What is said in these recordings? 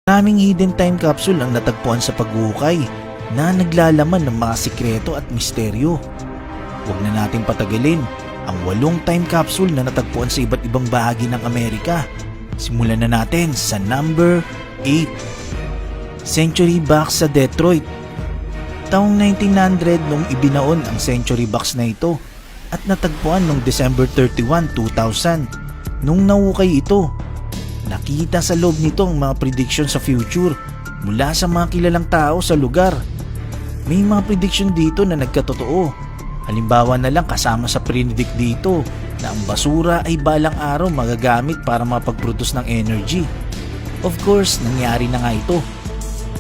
Maraming hidden time capsule ang natagpuan sa paghuhukay na naglalaman ng mga sikreto at misteryo. Huwag na nating patagalin ang 8 time capsule na natagpuan sa iba't ibang bahagi ng Amerika. Simulan na natin sa number 8. Century Box sa Detroit. Taong 1900 nung ibinaon ang Century Box na ito at natagpuan noong December 31, 2000. Nung nahukay ito, nakita sa loob nito ang mga prediction sa future mula sa mga kilalang tao sa lugar. May mga prediction dito na nagkatotoo. Halimbawa na lang kasama sa predict dito na ang basura ay balang araw magagamit para mapag-produce ng energy. Of course, nangyari na nga ito.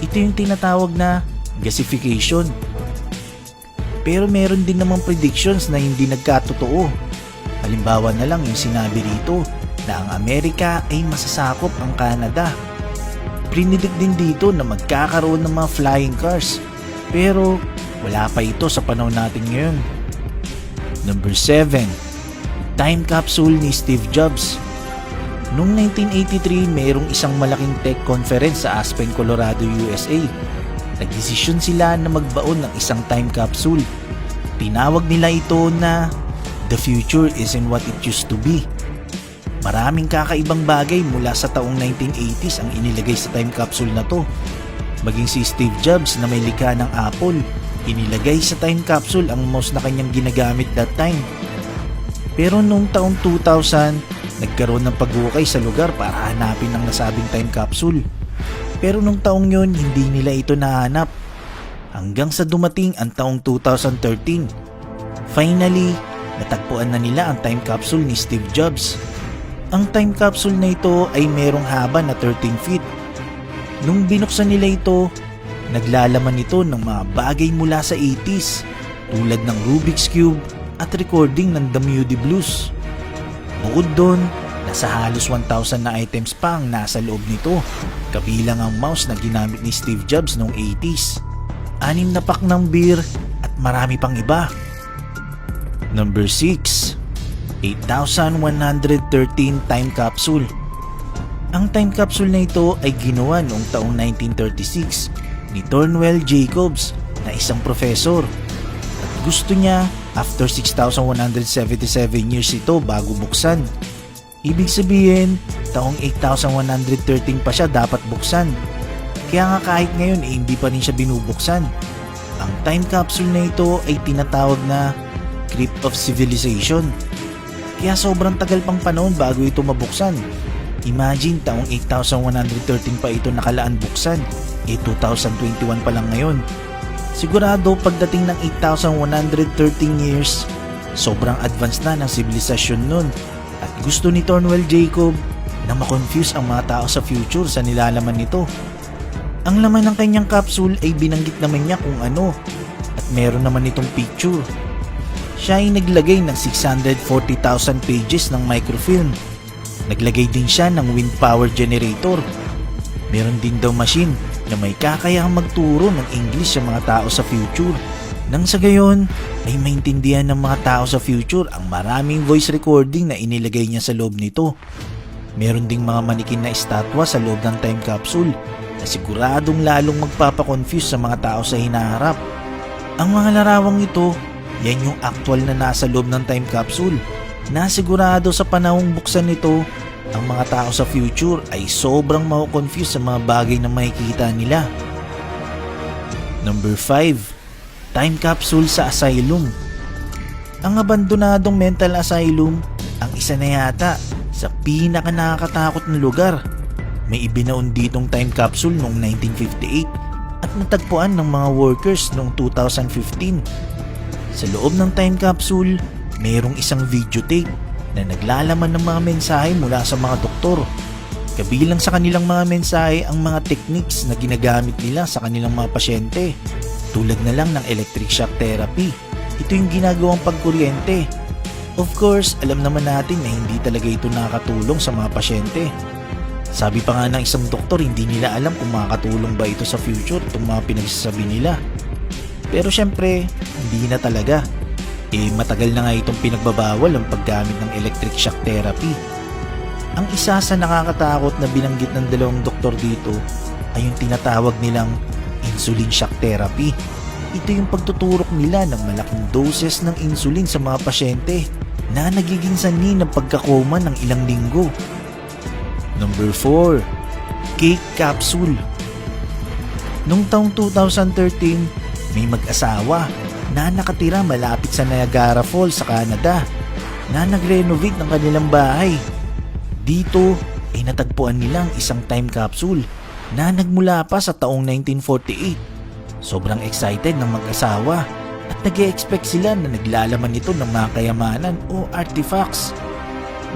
Ito yung tinatawag na gasification. Pero meron din namang predictions na hindi nagkatotoo. Halimbawa na lang yung sinabi rito na ang Amerika ay masasakop ang Canada. Prinidik din dito na magkakaroon ng mga flying cars. Pero wala pa ito sa panahon natin ngayon. Number 7. Time capsule ni Steve Jobs. Noong 1983, mayroong isang malaking tech conference sa Aspen, Colorado, USA. Nagdesisyon sila na magbaon ng isang time capsule. Tinawag nila ito na "The future isn't what it used to be." Maraming kakaibang bagay mula sa taong 1980s ang inilagay sa time capsule na to. Maging si Steve Jobs na may likha ng Apple, inilagay sa time capsule ang mouse na kanyang ginagamit that time. Pero noong taong 2000, nagkaroon ng paghukay sa lugar para hanapin ang nasabing time capsule. Pero nung taong yun, hindi nila ito nahanap. Hanggang sa dumating ang taong 2013. Finally, natagpuan na nila ang time capsule ni Steve Jobs. Ang time capsule na ito ay merong haba na 13 feet. Nung binuksan nila ito, naglalaman ito ng mga bagay mula sa 80s tulad ng Rubik's Cube at recording ng The Moody Blues. Bukod doon, nasa halos 1,000 na items pa ang nasa loob nito, kabilang ang mouse na ginamit ni Steve Jobs noong 80s, 6 na pack ng beer at marami pang iba. Number 6. 8,113 time capsule. Ang time capsule na ito ay ginawa noong taong 1936 ni Thornwell Jacobs na isang professor. At gusto niya after 6,177 years ito bago buksan. Ibig sabihin, taong 8,113 pa siya dapat buksan. Kaya nga kahit ngayon hindi pa rin siya binubuksan. Ang time capsule na ito ay tinatawag na Crypt of Civilization. Kaya sobrang tagal pang panahon bago ito mabuksan. Imagine, taong 8,113 pa ito nakalaan buksan. 2021 pa lang ngayon. Sigurado pagdating ng 8,113 years, sobrang advanced na ng sibilisasyon nun. At gusto ni Thornwell Jacob na makonfuse ang mga tao sa future sa nilalaman nito. Ang laman ng kanyang capsule ay binanggit naman niya kung ano, at meron naman itong picture. Siya ay naglagay ng 640,000 pages ng microfilm. Naglagay din siya ng wind power generator. Meron din daw machine na may kakayahang magturo ng English sa mga tao sa future. Nang sa gayon ay maintindihan ng mga tao sa future ang maraming voice recording na inilagay niya sa loob nito. Meron ding mga manikin na estatwa sa loob ng time capsule na siguradong lalong magpapakonfuse sa mga tao sa hinaharap. Ang mga larawang ito, yan yung actual na nasa loob ng time capsule. Nasigurado sa panahong buksan nito, ang mga tao sa future ay sobrang makukonfuse sa mga bagay na makikita nila. Number 5. Time capsule sa asylum. Ang abandonadong mental asylum ang isa na yata sa pinaka nakakatakot na lugar. May ibinaon ditong time capsule noong 1958 at natagpuan ng mga workers noong 2015. Sa loob ng time capsule, mayroong isang videotape na naglalaman ng mga mensahe mula sa mga doktor. Kabilang sa kanilang mga mensahe ang mga techniques na ginagamit nila sa kanilang mga pasyente, tulad na lang ng electric shock therapy. Ito yung ginagawang pagkuryente. Of course, alam naman natin na hindi talaga ito nakakatulong sa mga pasyente. Sabi pa nga ng isang doktor, hindi nila alam kung makakatulong ba ito sa future itong mga pinagsasabi nila. Pero syempre, hindi na talaga. Matagal na nga itong pinagbabawal ang paggamit ng electric shock therapy. Ang isa sa nakakatakot na binanggit ng dalawang doktor dito ay yung tinatawag nilang insulin shock therapy. Ito yung pagtuturok nila ng malaking doses ng insulin sa mga pasyente na nagiging sanhi ng pagkakoma ng ilang linggo. Number 4. Cake capsule. Noong taong 2013, may mag-asawa na nakatira malapit sa Niagara Falls sa Canada na nag-renovate ng kanilang bahay. Dito ay natagpuan nilang isang time capsule na nagmula pa sa taong 1948. Sobrang excited ng mag-asawa at nag-e-expect sila na naglalaman ito ng mga kayamanan o artifacts.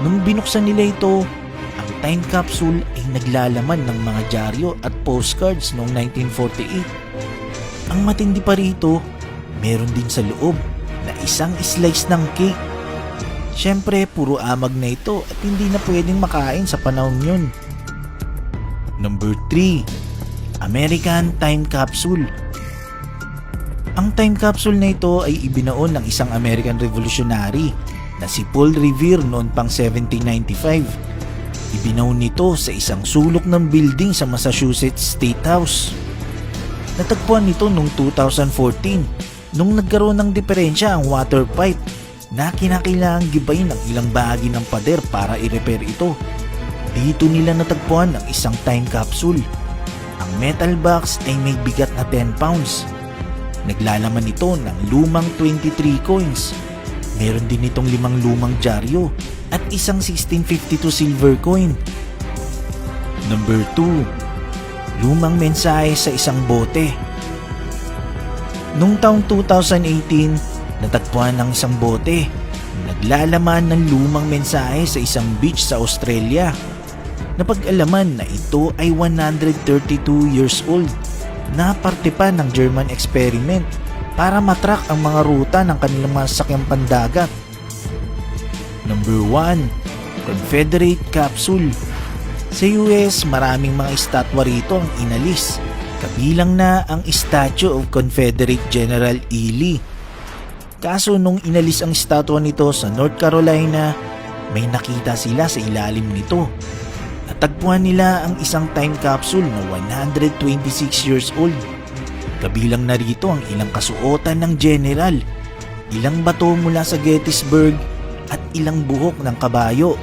Nung binuksan nila ito, ang time capsule ay naglalaman ng mga dyaryo at postcards noong 1948. Ang matindi pa rito, meron din sa loob na isang slice ng cake. Siyempre, puro amag na ito at hindi na pwedeng makain sa panahon yun. Number 3. American Time Capsule. Ang time capsule na ito ay ibinaon ng isang American revolutionary na si Paul Revere noon pang 1795. Ibinaon nito sa isang sulok ng building sa Massachusetts State House. Natagpuan nito noong 2014 nung nagkaroon ng diferensya ang water pipe na kinakailangang gibayin ng ilang bahagi ng pader para i-repair ito. Dito nila natagpuan ang isang time capsule. Ang metal box ay may bigat na 10 pounds. Naglalaman ito ng lumang 23 coins. Meron din itong 5 lumang dyaryo at isang 1652 silver coin. Number 2. Lumang mensahe sa isang bote. Noong taong 2018, natagpuan ng isang bote. Naglalaman ng lumang mensahe sa isang beach sa Australia. Napag-alaman na ito ay 132 years old na parte pa ng German experiment para matrack ang mga ruta ng kanilang mga sasakyang pandagat. Number 1. Confederate Capsule. Sa US, maraming mga estatwa rito ang inalis, kabilang na ang Statue of Confederate General E. Lee. Kaso nung inalis ang estatwa nito sa North Carolina, may nakita sila sa ilalim nito. Natagpuan nila ang isang time capsule na 126 years old. Kabilang na rito ang ilang kasuotan ng general, ilang bato mula sa Gettysburg at ilang buhok ng kabayo.